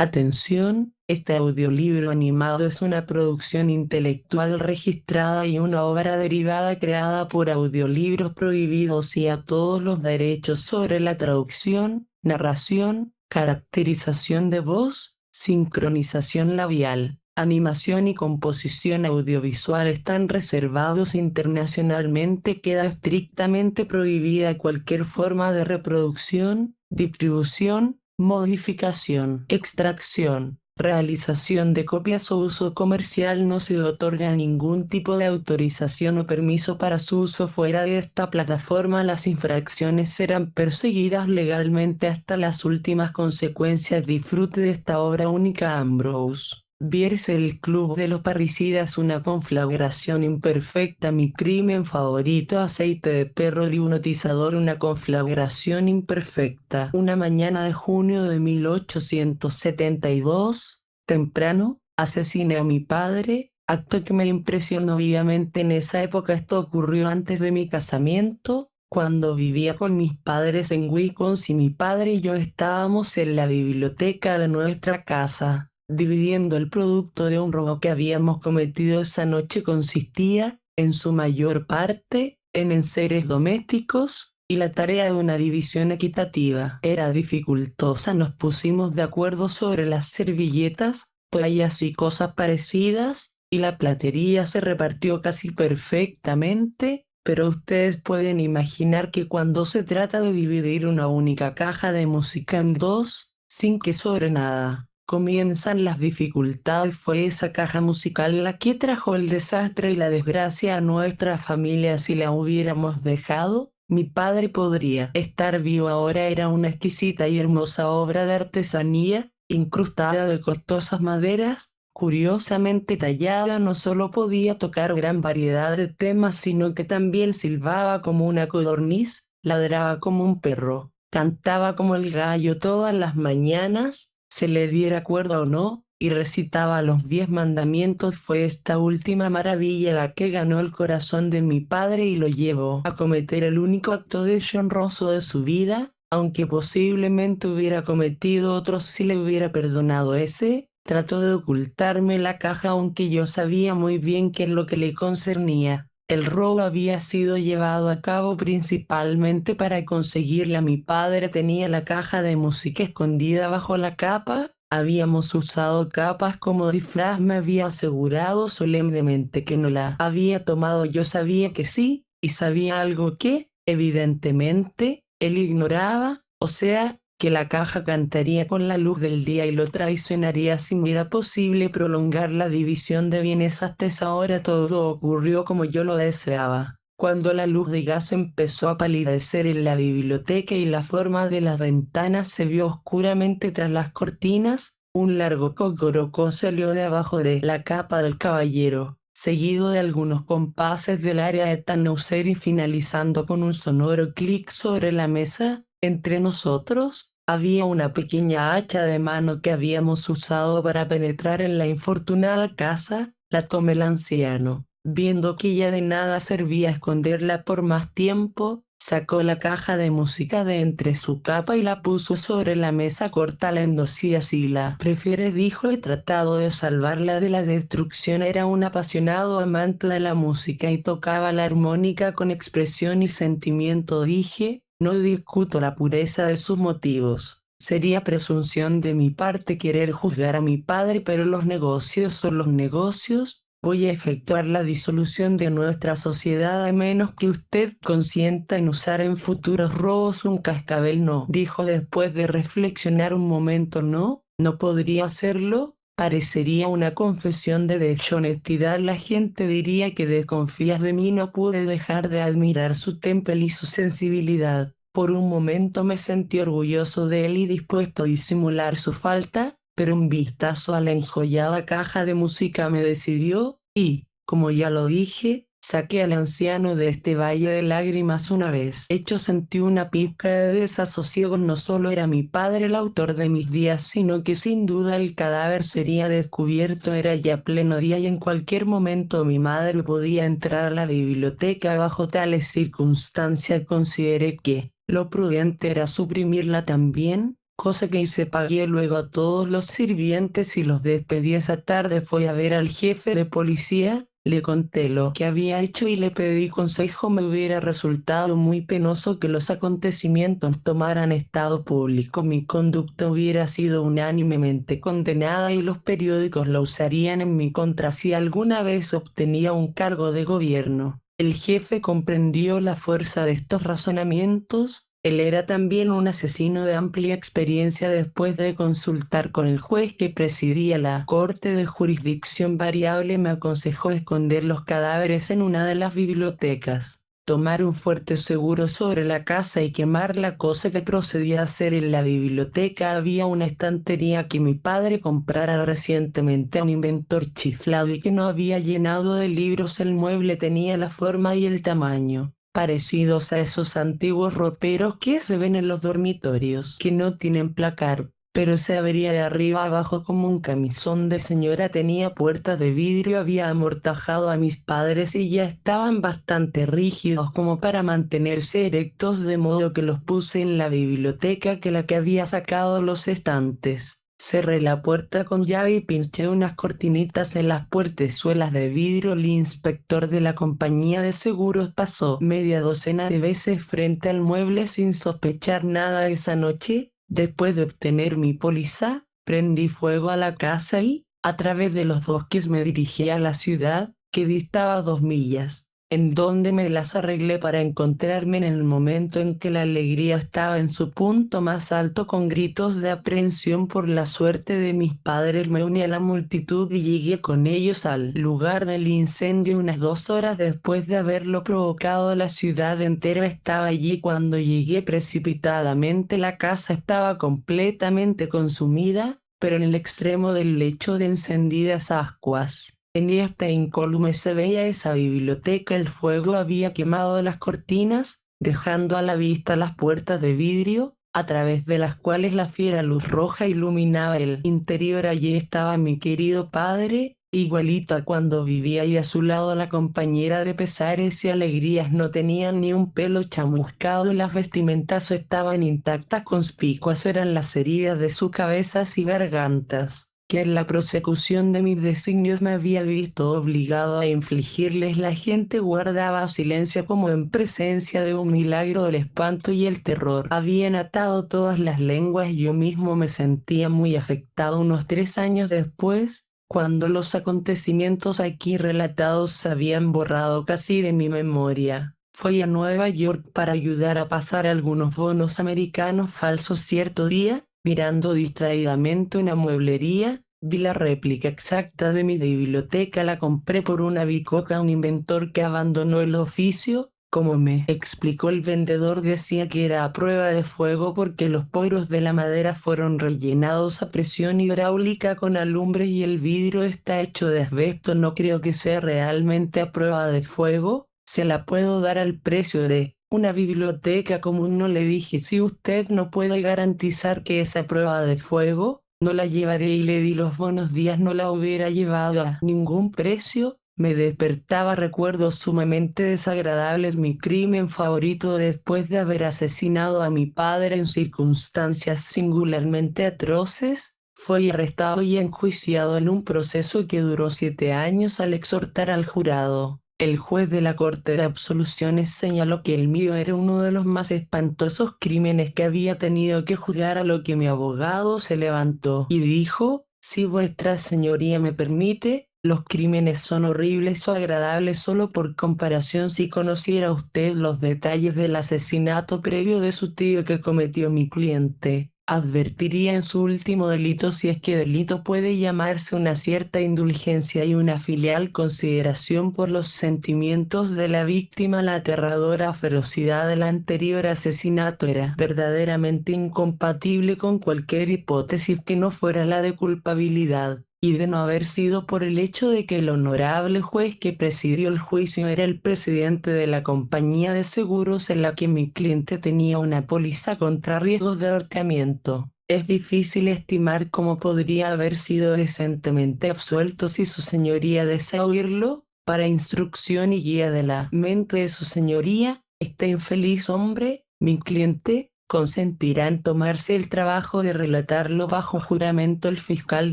Atención, este audiolibro animado es una producción intelectual registrada y una obra derivada creada por Audiolibros Prohibidos y a todos los derechos sobre la traducción, narración, caracterización de voz, sincronización labial, animación y composición audiovisual están reservados internacionalmente. Queda estrictamente prohibida cualquier forma de reproducción, distribución, modificación, extracción, realización de copias o uso comercial. No se otorga ningún tipo de autorización o permiso para su uso fuera de esta plataforma. Las infracciones serán perseguidas legalmente hasta las últimas consecuencias. Disfrute de esta obra única. Ambrose Bierce, El Club de los Parricidas, una conflagración imperfecta. Mi crimen favorito, aceite de perro dihipnotizador, una conflagración imperfecta. Una mañana de junio de 1872, temprano, asesiné a mi padre, acto que me impresionó vivamente en esa época. Esto ocurrió antes de mi casamiento, cuando vivía con mis padres en Wisconsin. Mi padre y yo estábamos en la biblioteca de nuestra casa, dividiendo el producto de un robo que habíamos cometido esa noche. Consistía, en su mayor parte, en enseres domésticos, y la tarea de una división equitativa era dificultosa. Nos pusimos de acuerdo sobre las servilletas, toallas y cosas parecidas, y la platería se repartió casi perfectamente, pero ustedes pueden imaginar que cuando se trata de dividir una única caja de música en dos, sin que sobre nada, comienzan las dificultades. Fue esa caja musical la que trajo el desastre y la desgracia a nuestra familia. Si la hubiéramos dejado, mi padre podría estar vivo ahora. Era una exquisita y hermosa obra de artesanía, incrustada de costosas maderas, curiosamente tallada. No solo podía tocar gran variedad de temas, sino que también silbaba como una codorniz, ladraba como un perro, cantaba como el gallo todas las mañanas, se le diera cuerda o no, y recitaba los 10 mandamientos. Fue esta última maravilla la que ganó el corazón de mi padre y lo llevó a cometer el único acto deshonroso de su vida, aunque posiblemente hubiera cometido otros si le hubiera perdonado ese. Trató de ocultarme la caja, aunque yo sabía muy bien que en lo que le concernía, el robo había sido llevado a cabo principalmente para conseguirla. Mi padre tenía la caja de música escondida bajo la capa. Habíamos usado capas como disfraz. Me había asegurado solemnemente que no la había tomado. Yo sabía que sí, y sabía algo que, evidentemente, él ignoraba, o sea, que la caja cantaría con la luz del día y lo traicionaría. Si me era posible prolongar la división de bienes hasta esa hora. Todo ocurrió como yo lo deseaba. Cuando la luz de gas empezó a palidecer en la biblioteca y la forma de las ventanas se vio oscuramente tras las cortinas, un largo cocorocó salió de abajo de la capa del caballero, seguido de algunos compases del área de Tannhäuser y finalizando con un sonoro clic sobre la mesa. Entre nosotros había una pequeña hacha de mano que habíamos usado para penetrar en la infortunada casa. La tomó el anciano. Viendo que ya de nada servía esconderla por más tiempo, sacó la caja de música de entre su capa y la puso sobre la mesa. Córtala en dos. Si así la prefieres, dijo. He tratado de salvarla de la destrucción. Era un apasionado amante de la música y tocaba la armónica con expresión y sentimiento. Dije, no discuto la pureza de sus motivos. Sería presunción de mi parte querer juzgar a mi padre, pero los negocios son los negocios. Voy a efectuar la disolución de nuestra sociedad a menos que usted consienta en usar en futuros robos un cascabel. No, dijo después de reflexionar un momento. No, no podría hacerlo. Parecería una confesión de deshonestidad. La gente diría que desconfías de mí. No pude dejar de admirar su temple y su sensibilidad. Por un momento me sentí orgulloso de él y dispuesto a disimular su falta, pero un vistazo a la enjollada caja de música me decidió, y, como ya lo dije, saqué al anciano de este valle de lágrimas. Una vez hecho, sentí una pizca de desasosiego. No solo era mi padre el autor de mis días, sino que sin duda el cadáver sería descubierto. Era ya pleno día y en cualquier momento mi madre podía entrar a la biblioteca. Bajo tales circunstancias consideré que lo prudente era suprimirla también. cosa que hice. Pagué luego a todos los sirvientes y los despedí. Esa tarde fui a ver al jefe de policía, le conté lo que había hecho y le pedí consejo. Me hubiera resultado muy penoso que los acontecimientos tomaran estado público. Mi conducta hubiera sido unánimemente condenada y los periódicos la usarían en mi contra si alguna vez obtenía un cargo de gobierno. El jefe comprendió la fuerza de estos razonamientos. Él era también un asesino de amplia experiencia. Después de consultar con el juez que presidía la corte de jurisdicción variable, me aconsejó esconder los cadáveres en una de las bibliotecas, tomar un fuerte seguro sobre la casa y quemarla, cosa que procedía a hacer. En la biblioteca había una estantería que mi padre comprara recientemente a un inventor chiflado y que no había llenado de libros. El mueble tenía la forma y el tamaño parecidos a esos antiguos roperos que se ven en los dormitorios, que no tienen placar, pero se abría de arriba abajo como un camisón de señora. Tenía puertas de vidrio. Había amortajado a mis padres y ya estaban bastante rígidos como para mantenerse erectos, de modo que los puse en la biblioteca que la que había sacado los estantes. Cerré la puerta con llave y pinché unas cortinitas en las puertezuelas de vidrio. El inspector de la compañía de seguros pasó media docena de veces frente al mueble sin sospechar nada. Esa noche, después de obtener mi póliza, prendí fuego a la casa y, a través de los bosques, me dirigí a la ciudad, que distaba 2 millas, en donde me las arreglé para encontrarme en el momento en que la alegría estaba en su punto más alto. Con gritos de aprehensión por la suerte de mis padres, me uní a la multitud y llegué con ellos al lugar del incendio unas 2 horas después de haberlo provocado. La ciudad entera estaba allí cuando llegué precipitadamente. La casa estaba completamente consumida, pero en el extremo del lecho de encendidas ascuas, tenía hasta incólume, se veía esa biblioteca. El fuego había quemado las cortinas, dejando a la vista las puertas de vidrio, a través de las cuales la fiera luz roja iluminaba el interior. Allí estaba mi querido padre, igualito a cuando vivía, y a su lado la compañera de pesares y alegrías. No tenían ni un pelo chamuscado y las vestimentas estaban intactas. Conspicuas eran las heridas de sus cabezas y gargantas, que en la prosecución de mis designios me había visto obligado a infligirles. La gente guardaba silencio como en presencia de un milagro. El espanto y el terror habían atado todas las lenguas. Yo mismo me sentía muy afectado. Unos 3 años después, cuando los acontecimientos aquí relatados se habían borrado casi de mi memoria, fui a Nueva York para ayudar a pasar algunos bonos americanos falsos. Cierto día, mirando distraídamente una mueblería, vi la réplica exacta de mi biblioteca. La compré por una bicoca. Un inventor que abandonó el oficio, como me explicó el vendedor, decía que era a prueba de fuego porque los poros de la madera fueron rellenados a presión hidráulica con alumbres y el vidrio está hecho de asbesto. No creo que sea realmente a prueba de fuego. Se la puedo dar al precio de una biblioteca común. No le dije: si usted no puede garantizar que esa prueba de fuego, no la llevaré. Y le di los buenos días. No la hubiera llevado a ningún precio. Me despertaba recuerdos sumamente desagradables. Mi crimen favorito, después de haber asesinado a mi padre en circunstancias singularmente atroces, fue arrestado y enjuiciado en un proceso que duró 7 años. Al exhortar al jurado, el juez de la Corte de Absoluciones señaló que el mío era uno de los más espantosos crímenes que había tenido que juzgar, a lo que mi abogado se levantó y dijo: si vuestra señoría me permite, los crímenes son horribles o agradables solo por comparación. Si conociera usted los detalles del asesinato previo de su tío que cometió mi cliente, advertiría en su último delito, si es que delito puede llamarse, una cierta indulgencia y una filial consideración por los sentimientos de la víctima. La aterradora ferocidad del anterior asesinato era verdaderamente incompatible con cualquier hipótesis que no fuera la de culpabilidad, y de no haber sido por el hecho de que el honorable juez que presidió el juicio era el presidente de la compañía de seguros en la que mi cliente tenía una póliza contra riesgos de ahorcamiento. Es difícil estimar cómo podría haber sido decentemente absuelto. Si su señoría desea oírlo, para instrucción y guía de la mente de su señoría, este infeliz hombre, mi cliente, ¿consentirá en tomarse el trabajo de relatarlo bajo juramento? El fiscal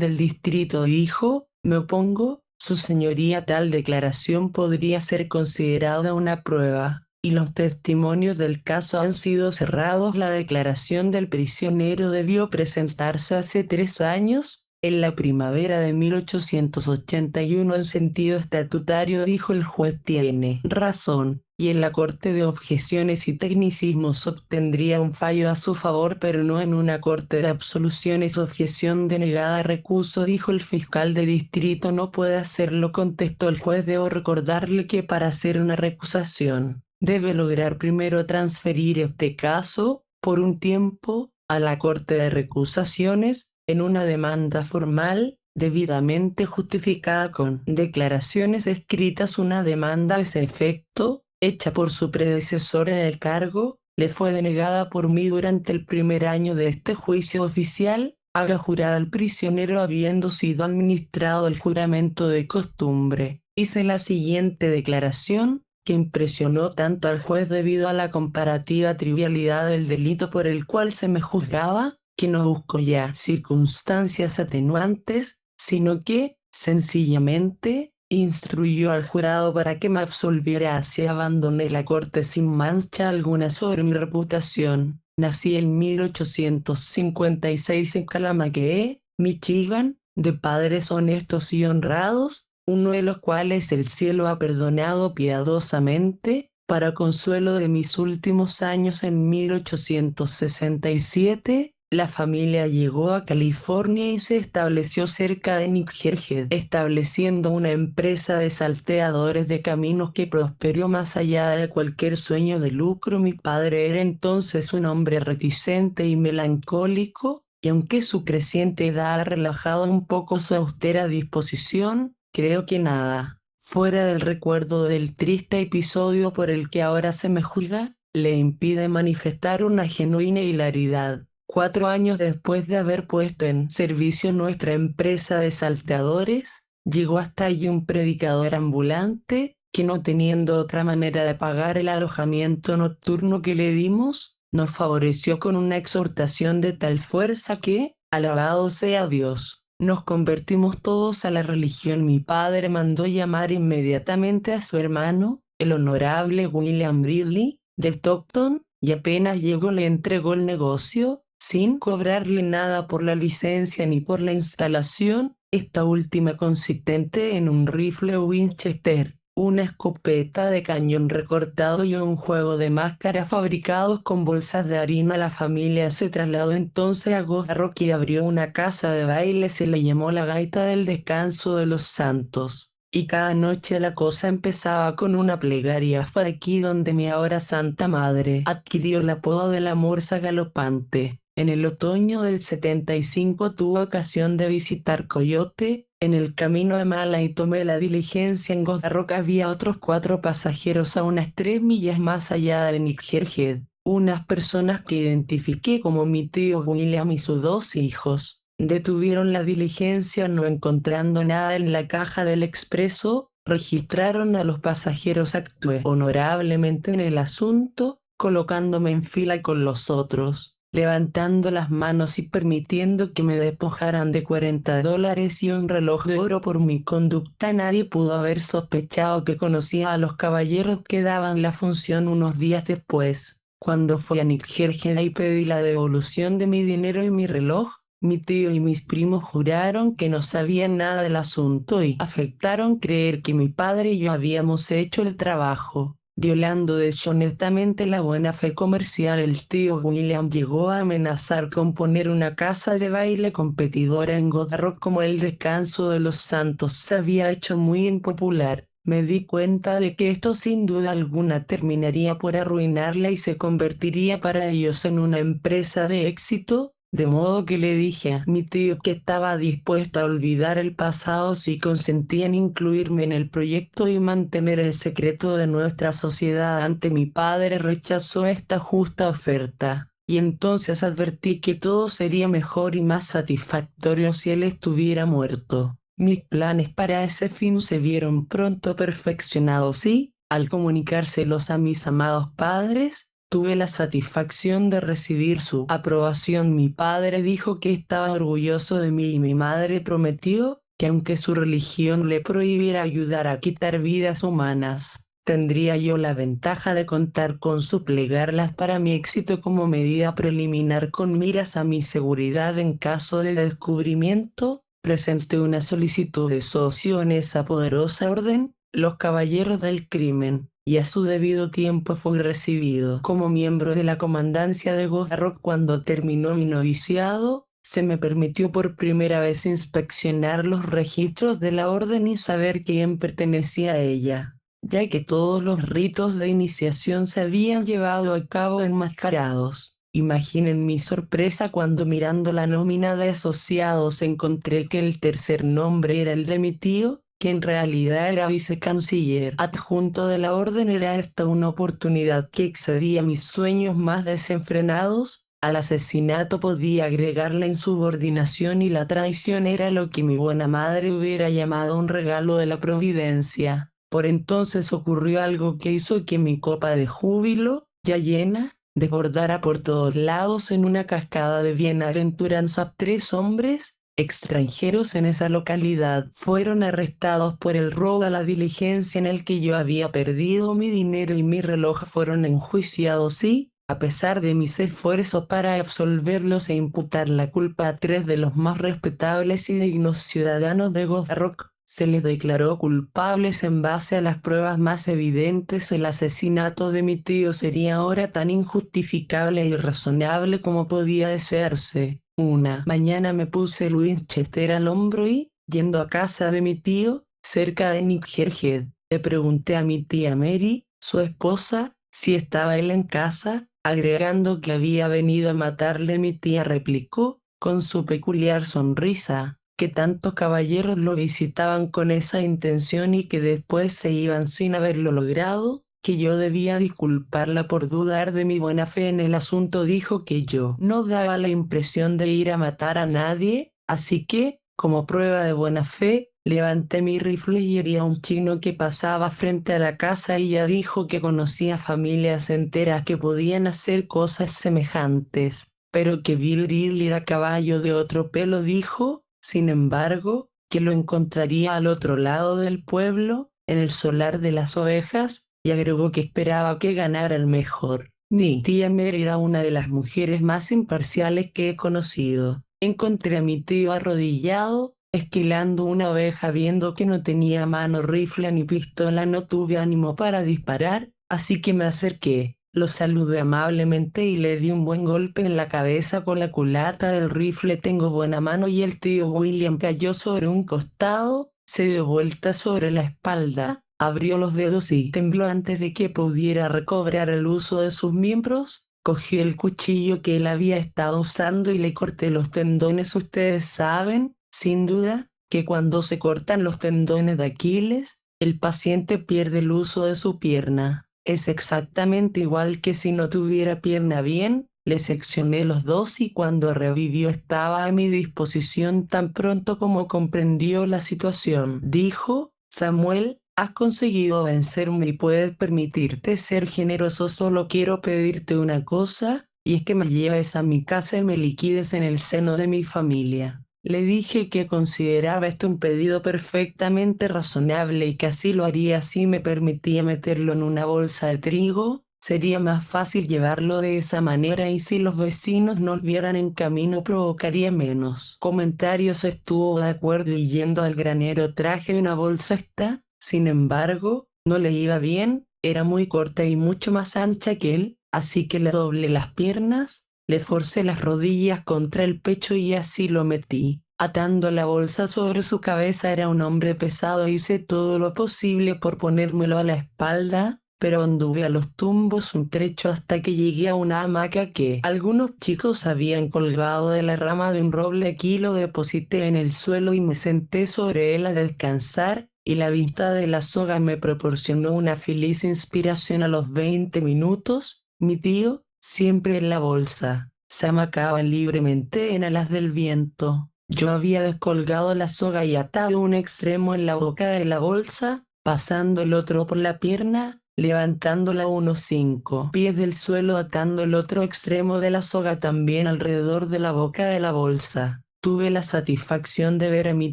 del distrito dijo: me opongo, su señoría. Tal declaración podría ser considerada una prueba, y los testimonios del caso han sido cerrados. La declaración del prisionero debió presentarse hace 3 años, en la primavera de 1881. En sentido estatutario, dijo el juez, tiene razón, y en la Corte de Objeciones y Tecnicismos obtendría un fallo a su favor, pero no en una Corte de Absoluciones. Objeción denegada. Recuso, dijo el fiscal de distrito. No puede hacerlo, contestó el juez. Debo recordarle que para hacer una recusación, debe lograr primero transferir este caso, por un tiempo, a la Corte de Recusaciones, en una demanda formal, debidamente justificada con declaraciones escritas. Una demanda a ese efecto, hecha por su predecesor en el cargo, le fue denegada por mí durante el primer año de este juicio oficial. Haga jurar al prisionero, habiendo sido administrado el juramento de costumbre. Hice la siguiente declaración, que impresionó tanto al juez debido a la comparativa trivialidad del delito por el cual se me juzgaba, que no busco ya circunstancias atenuantes, sino que, sencillamente, instruyó al jurado para que me absolviera. Así abandoné la corte sin mancha alguna sobre mi reputación. Nací en 1856 en Kalamazoo, Michigan, de padres honestos y honrados, uno de los cuales el cielo ha perdonado piadosamente. Para consuelo de mis últimos años, en 1867, la familia llegó a California y se estableció cerca de Nixherhead, estableciendo una empresa de salteadores de caminos que prosperó más allá de cualquier sueño de lucro. Mi padre era entonces un hombre reticente y melancólico, y aunque su creciente edad ha relajado un poco su austera disposición, creo que nada, fuera del recuerdo del triste episodio por el que ahora se me juzga, le impide manifestar una genuina hilaridad. 4 años después de haber puesto en servicio nuestra empresa de salteadores, llegó hasta allí un predicador ambulante, que, no teniendo otra manera de pagar el alojamiento nocturno que le dimos, nos favoreció con una exhortación de tal fuerza que, alabado sea Dios, nos convertimos todos a la religión. Mi padre mandó llamar inmediatamente a su hermano, el honorable William Ridley, de Stockton, y apenas llegó le entregó el negocio, sin cobrarle nada por la licencia ni por la instalación, esta última consistente en un rifle Winchester, una escopeta de cañón recortado y un juego de máscaras fabricados con bolsas de harina. La familia se trasladó entonces a Goza Rock y abrió una casa de baile. Se le llamó la Gaita del Descanso de los Santos, y cada noche la cosa empezaba con una plegaria. Fue aquí donde mi ahora Santa Madre adquirió el apodo de la Morsa Galopante. En el otoño del 75 tuve ocasión de visitar Coyote. En el camino a Mala y tomé la diligencia. En Goza Rock había otros 4 pasajeros a unas 3 millas más allá de Nixherhead, unas personas que identifiqué como mi tío William y sus 2 hijos. Detuvieron la diligencia. No encontrando nada en la caja del expreso, registraron a los pasajeros. Actué honorablemente en el asunto, colocándome en fila con los otros, levantando las manos y permitiendo que me despojaran de $40 y un reloj de oro por mi conducta. Nadie pudo haber sospechado que conocía a los caballeros que daban la función. Unos días después, cuando fui a Nixherhead y pedí la devolución de mi dinero y mi reloj, mi tío y mis primos juraron que no sabían nada del asunto y afectaron creer que mi padre y yo habíamos hecho el trabajo, violando deshonestamente la buena fe comercial. El tío William llegó a amenazar con poner una casa de baile competidora en Goza Rock. Como el Descanso de los Santos se había hecho muy impopular, me di cuenta de que esto sin duda alguna terminaría por arruinarla y se convertiría para ellos en una empresa de éxito. De modo que le dije a mi tío que estaba dispuesto a olvidar el pasado si consentía en incluirme en el proyecto y mantener el secreto de nuestra sociedad. Ante mi padre rechazó esta justa oferta, y entonces advertí que todo sería mejor y más satisfactorio si él estuviera muerto. Mis planes para ese fin se vieron pronto perfeccionados y, al comunicárselos a mis amados padres, Tuve la satisfacción de recibir su aprobación. Mi padre dijo que estaba orgulloso de mí y mi madre prometió que aunque su religión le prohibiera ayudar a quitar vidas humanas, tendría yo la ventaja de contar con su plegarlas para mi éxito como medida preliminar con miras a mi seguridad en caso de descubrimiento. Presenté una solicitud de socio en esa poderosa orden, los Caballeros del Crimen, y a su debido tiempo fue recibido como miembro de la comandancia de Gozarrock. Cuando terminó mi noviciado, se me permitió por primera vez inspeccionar los registros de la orden y saber quién pertenecía a ella, ya que todos los ritos de iniciación se habían llevado a cabo enmascarados. Imaginen mi sorpresa cuando mirando la nómina de asociados encontré que el tercer nombre era el de mi tío, que en realidad era vicecanciller adjunto de la orden. Era esta una oportunidad que excedía mis sueños más desenfrenados. Al asesinato podía agregar la insubordinación y la traición era lo que mi buena madre hubiera llamado un regalo de la providencia. Por entonces ocurrió algo que hizo que mi copa de júbilo, ya llena, desbordara por todos lados en una cascada de bienaventuranzas. 3 hombres extranjeros en esa localidad fueron arrestados por el robo a la diligencia en el que yo había perdido mi dinero y mi reloj. Fueron enjuiciados y, a pesar de mis esfuerzos para absolverlos e imputar la culpa a 3 de los más respetables y dignos ciudadanos de Gozarrock, se les declaró culpables en base a las pruebas más evidentes. El asesinato de mi tío sería ahora tan injustificable e irrazonable como podía desearse. Una mañana me puse el Winchester al hombro y, yendo a casa de mi tío, cerca de Niggerhead, le pregunté a mi tía Mary, su esposa, si estaba él en casa, agregando que había venido a matarle. Mi tía replicó, con su peculiar sonrisa, que tantos caballeros lo visitaban con esa intención y que después se iban sin haberlo logrado, que yo debía disculparla por dudar de mi buena fe en el asunto. Dijo que yo no daba la impresión de ir a matar a nadie, así que, como prueba de buena fe, levanté mi rifle y herí a un chino que pasaba frente a la casa. Ella dijo que conocía familias enteras que podían hacer cosas semejantes, pero que Bill Diddley era caballo de otro pelo. Dijo, sin embargo, que lo encontraría al otro lado del pueblo, en el solar de las ovejas, y agregó que esperaba que ganara el mejor. Mi tía Mary era una de las mujeres más imparciales que he conocido. Encontré a mi tío arrodillado, esquilando una oveja. Viendo que no tenía mano rifle ni pistola, no tuve ánimo para disparar, así que me acerqué. Lo saludé amablemente y le di un buen golpe en la cabeza con la culata del rifle. Tengo buena mano. Y el tío William cayó sobre un costado, se dio vuelta sobre la espalda, abrió los dedos y tembló antes de que pudiera recobrar el uso de sus miembros. Cogí el cuchillo que él había estado usando y le corté los tendones. Ustedes saben, sin duda, que cuando se cortan los tendones de Aquiles, el paciente pierde el uso de su pierna. Es exactamente igual que si no tuviera pierna. Bien, le seccioné los dos y cuando revivió estaba a mi disposición tan pronto como comprendió la situación. Dijo, Samuel, has conseguido vencerme y puedes permitirte ser generoso. Solo quiero pedirte una cosa, y es que me lleves a mi casa y me liquides en el seno de mi familia. Le dije que consideraba esto un pedido perfectamente razonable y que así lo haría si me permitía meterlo en una bolsa de trigo. Sería más fácil llevarlo de esa manera y si los vecinos nos vieran en camino provocaría menos comentarios. Estuvo de acuerdo y yendo al granero traje una bolsa. Esta, sin embargo, no le iba bien, era muy corta y mucho más ancha que él, así que le doblé las piernas. Le forcé las rodillas contra el pecho y así lo metí, atando la bolsa sobre su cabeza. Era un hombre pesado. Hice todo lo posible por ponérmelo a la espalda, pero anduve a los tumbos un trecho hasta que llegué a una hamaca que algunos chicos habían colgado de la rama de un roble. Aquí lo deposité en el suelo y me senté sobre él a descansar, y la vista de la soga me proporcionó una feliz inspiración. A los 20 minutos, mi tío, siempre en la bolsa, se amacaban libremente en alas del viento. Yo había descolgado la soga y atado un extremo en la boca de la bolsa, pasando el otro por la pierna, levantándola unos 5 pies del suelo, atando el otro extremo de la soga también alrededor de la boca de la bolsa. Tuve la satisfacción de ver a mi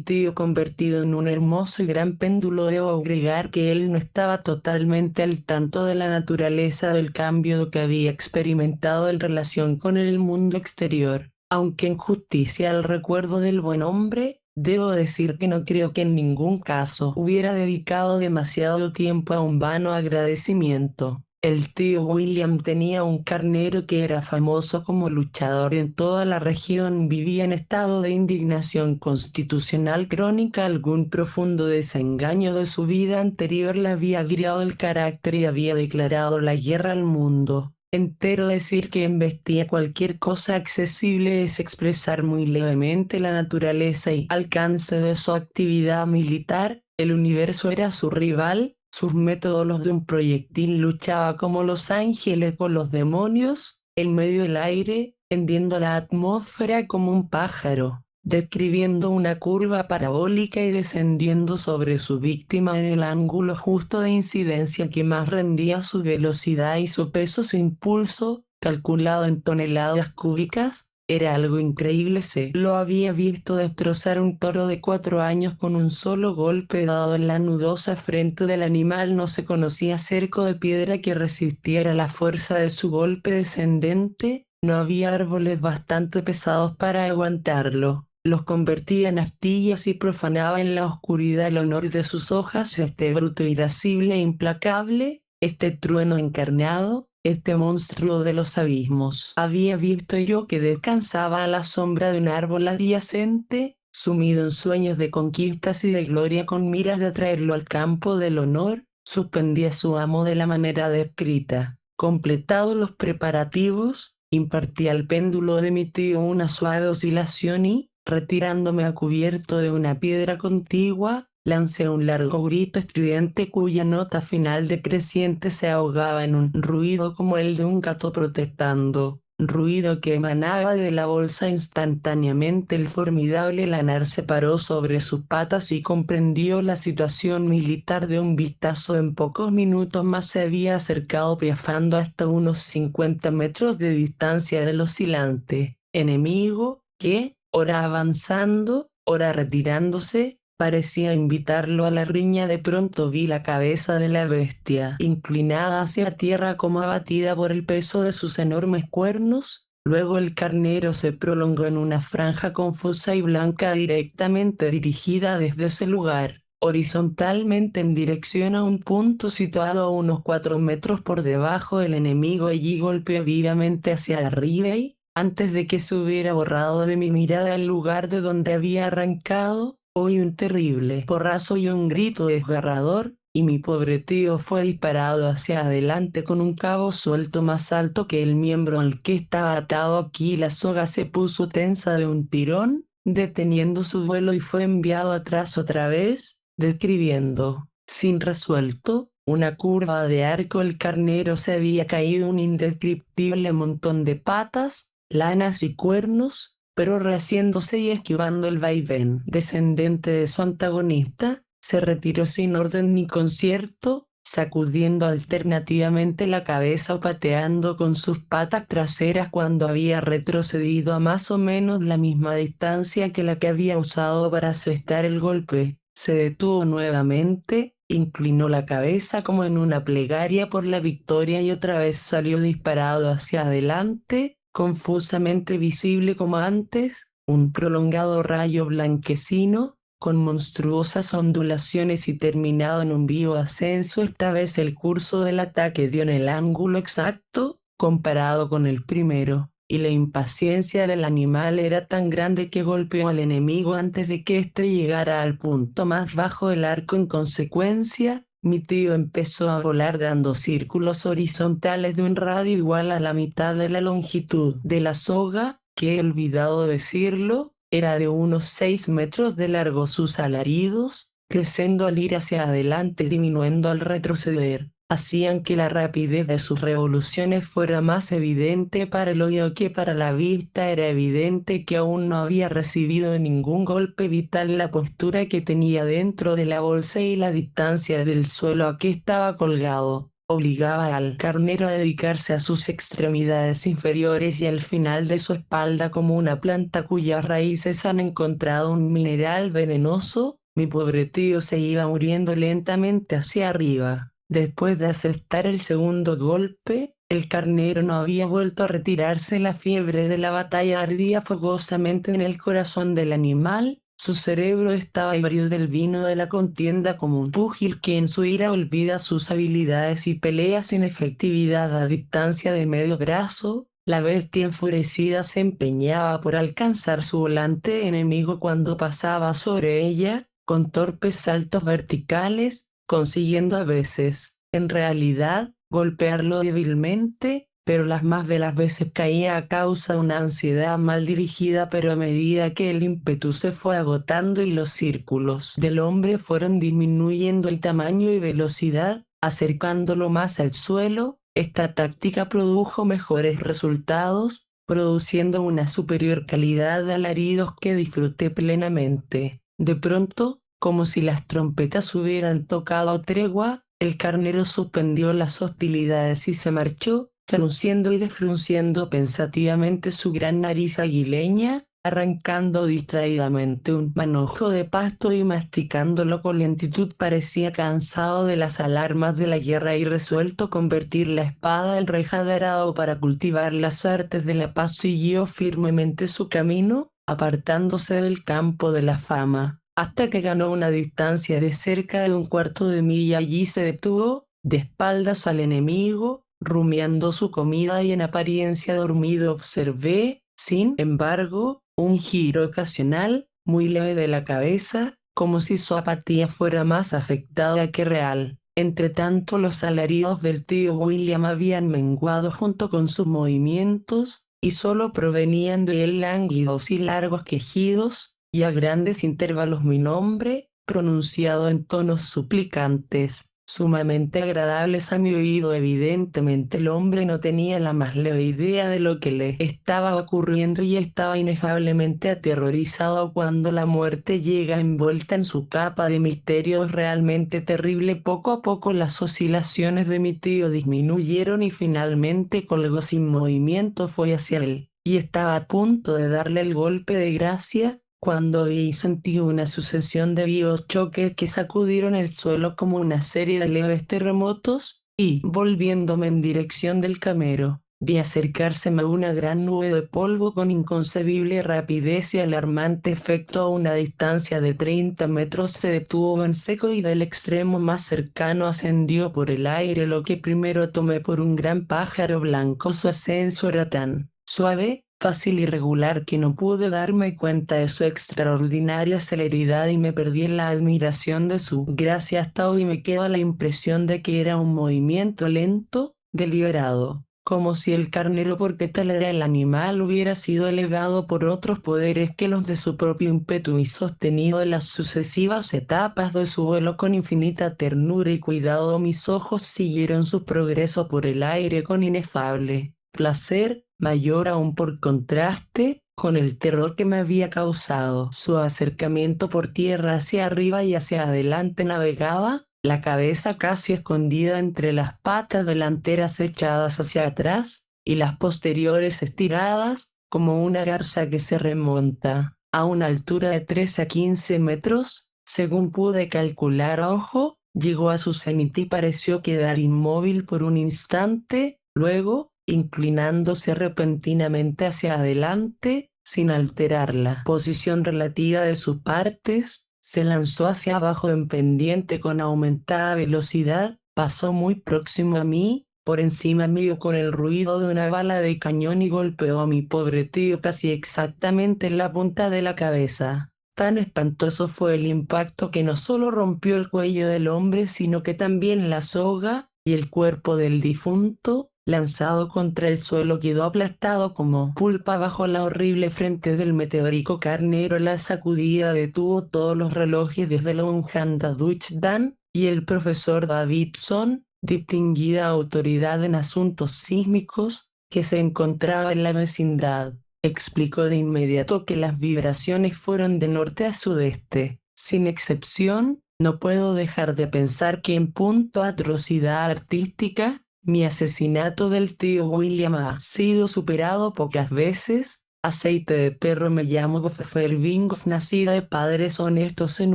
tío convertido en un hermoso y gran péndulo. Debo agregar que él no estaba totalmente al tanto de la naturaleza del cambio que había experimentado en relación con el mundo exterior. Aunque en justicia al recuerdo del buen hombre, debo decir que no creo que en ningún caso hubiera dedicado demasiado tiempo a un vano agradecimiento. El tío William tenía un carnero que era famoso como luchador en toda la región. Vivía en estado de indignación constitucional crónica. Algún profundo desengaño de su vida anterior le había agriado el carácter y había declarado la guerra al mundo entero. Decir que embestía cualquier cosa accesible es expresar muy levemente la naturaleza y alcance de su actividad militar. El universo era su rival. Sus métodos los de un proyectil. Luchaba como los ángeles con los demonios, en medio del aire, hendiendo la atmósfera como un pájaro, describiendo una curva parabólica y descendiendo sobre su víctima en el ángulo justo de incidencia que más rendía su velocidad y su peso. Su impulso, calculado en toneladas cúbicas, era algo increíble. Se lo había visto destrozar un toro de 4 años con un solo golpe dado en la nudosa frente del animal. No se conocía cerco de piedra que resistiera la fuerza de su golpe descendente. No había árboles bastante pesados para aguantarlo. Los convertía en astillas y profanaba en la oscuridad el honor de sus hojas. Este bruto irascible e implacable, este trueno encarnado, este monstruo de los abismos. Había visto yo que descansaba a la sombra de un árbol adyacente, sumido en sueños de conquistas y de gloria, con miras de atraerlo al campo del honor. Suspendía su amo de la manera descrita. Completados los preparativos, impartía al péndulo de mi tío una suave oscilación y, retirándome a cubierto de una piedra contigua, lancé un largo grito estridente cuya nota final decreciente se ahogaba en un ruido como el de un gato protestando, ruido que emanaba de la bolsa. Instantáneamente el formidable lanar se paró sobre sus patas y comprendió la situación militar de un vistazo. En pocos minutos más se había acercado piafando hasta unos 50 metros de distancia del oscilante enemigo, que, ora avanzando, ora retirándose, parecía invitarlo a la riña. De pronto vi la cabeza de la bestia, inclinada hacia tierra como abatida por el peso de sus enormes cuernos. Luego el carnero se prolongó en una franja confusa y blanca directamente dirigida desde ese lugar, horizontalmente en dirección a un punto situado a unos 4 metros por debajo del enemigo. Allí golpeó vivamente hacia arriba y, antes de que se hubiera borrado de mi mirada el lugar de donde había arrancado, oí un terrible porrazo y un grito desgarrador, y mi pobre tío fue disparado hacia adelante con un cabo suelto más alto que el miembro al que estaba atado. Aquí la soga se puso tensa de un tirón, deteniendo su vuelo, y fue enviado atrás otra vez, describiendo, sin resuelto, una curva de arco. El carnero se había caído un indescriptible montón de patas, lanas y cuernos, pero rehaciéndose y esquivando el vaivén descendente de su antagonista, se retiró sin orden ni concierto, sacudiendo alternativamente la cabeza o pateando con sus patas traseras. Cuando había retrocedido a más o menos la misma distancia que la que había usado para asestar el golpe, se detuvo nuevamente, inclinó la cabeza como en una plegaria por la victoria y otra vez salió disparado hacia adelante, confusamente visible como antes, un prolongado rayo blanquecino, con monstruosas ondulaciones y terminado en un vivo ascenso. Esta vez el curso del ataque dio en el ángulo exacto, comparado con el primero, y la impaciencia del animal era tan grande que golpeó al enemigo antes de que éste llegara al punto más bajo del arco. En consecuencia, mi tío empezó a volar dando círculos horizontales de un radio igual a la mitad de la longitud de la soga, que he olvidado decirlo, era de unos 6 metros de largo. Sus alaridos, creciendo al ir hacia adelante y disminuyendo al retroceder, hacían que la rapidez de sus revoluciones fuera más evidente para el oído que para la vista. Era evidente que aún no había recibido ningún golpe vital. La postura que tenía dentro de la bolsa y la distancia del suelo a que estaba colgado obligaba al carnero a dedicarse a sus extremidades inferiores y al final de su espalda como una planta cuyas raíces han encontrado un mineral venenoso. Mi pobre tío se iba muriendo lentamente hacia arriba. Después de aceptar el segundo golpe, el carnero no había vuelto a retirarse. La fiebre de la batalla ardía fogosamente en el corazón del animal. Su cerebro estaba ebrio del vino de la contienda como un púgil que en su ira olvida sus habilidades y pelea sin efectividad a distancia de medio brazo. La bestia enfurecida se empeñaba por alcanzar su volante enemigo cuando pasaba sobre ella, con torpes saltos verticales, consiguiendo a veces, en realidad, golpearlo débilmente, pero las más de las veces caía a causa de una ansiedad mal dirigida, pero a medida que el ímpetu se fue agotando y los círculos del hombre fueron disminuyendo el tamaño y velocidad, acercándolo más al suelo, esta táctica produjo mejores resultados, produciendo una superior calidad de alaridos que disfruté plenamente. De pronto, como si las trompetas hubieran tocado tregua, el carnero suspendió las hostilidades y se marchó, frunciendo y desfrunciendo pensativamente su gran nariz aguileña, arrancando distraídamente un manojo de pasto y masticándolo con lentitud. Parecía cansado de las alarmas de la guerra y resuelto convertir la espada en rejaderado para cultivar las artes de la paz. Siguió firmemente su camino, apartándose del campo de la fama, hasta que ganó una distancia de cerca de un cuarto de milla. Allí se detuvo, de espaldas al enemigo, rumiando su comida y en apariencia dormido. Observé, sin embargo, un giro ocasional, muy leve de la cabeza, como si su apatía fuera más afectada que real. Entretanto, los alaridos del tío William habían menguado junto con sus movimientos, y solo provenían de él lánguidos y largos quejidos, y a grandes intervalos mi nombre, pronunciado en tonos suplicantes, sumamente agradables a mi oído. Evidentemente el hombre no tenía la más leve idea de lo que le estaba ocurriendo y estaba inefablemente aterrorizado. Cuando la muerte llega envuelta en su capa de misterio es realmente terrible. Poco a poco las oscilaciones de mi tío disminuyeron y finalmente colgó sin movimiento. Fue hacia él, y estaba a punto de darle el golpe de gracia, cuando vi y sentí una sucesión de vivos choques que sacudieron el suelo como una serie de leves terremotos, y, volviéndome en dirección del camero, vi acercárseme una gran nube de polvo con inconcebible rapidez y alarmante efecto. A una distancia de 30 metros se detuvo en seco y del extremo más cercano ascendió por el aire lo que primero tomé por un gran pájaro blanco. Su ascenso era tan suave, fácil y regular que no pude darme cuenta de su extraordinaria celeridad y me perdí en la admiración de su gracia. Hasta hoy me queda la impresión de que era un movimiento lento, deliberado, como si el carnero, porque tal era el animal, hubiera sido elevado por otros poderes que los de su propio ímpetu y sostenido en las sucesivas etapas de su vuelo con infinita ternura y cuidado. Mis ojos siguieron su progreso por el aire con inefable placer, mayor aún por contraste con el terror que me había causado. Su acercamiento por tierra hacia arriba y hacia adelante navegaba, la cabeza casi escondida entre las patas delanteras echadas hacia atrás, y las posteriores estiradas, como una garza que se remonta, a una altura de 13 a 15 metros, según pude calcular a ojo. Llegó a su cenit y pareció quedar inmóvil por un instante, luego, inclinándose repentinamente hacia adelante, sin alterar la posición relativa de sus partes, se lanzó hacia abajo en pendiente con aumentada velocidad, pasó muy próximo a mí, por encima mío con el ruido de una bala de cañón, y golpeó a mi pobre tío casi exactamente en la punta de la cabeza. Tan espantoso fue el impacto que no solo rompió el cuello del hombre, sino que también la soga, y el cuerpo del difunto, lanzado contra el suelo, quedó aplastado como pulpa bajo la horrible frente del meteórico carnero. La sacudida detuvo todos los relojes desde la Unganda Dutchdan, y el profesor Davidson, distinguida autoridad en asuntos sísmicos, que se encontraba en la vecindad, explicó de inmediato que las vibraciones fueron de norte a sudeste, sin excepción, no puedo dejar de pensar que en punto a atrocidad artística, mi asesinato del tío William ha sido superado pocas veces. Aceite de perro. Me llamo Fairbanks, nacida de padres honestos en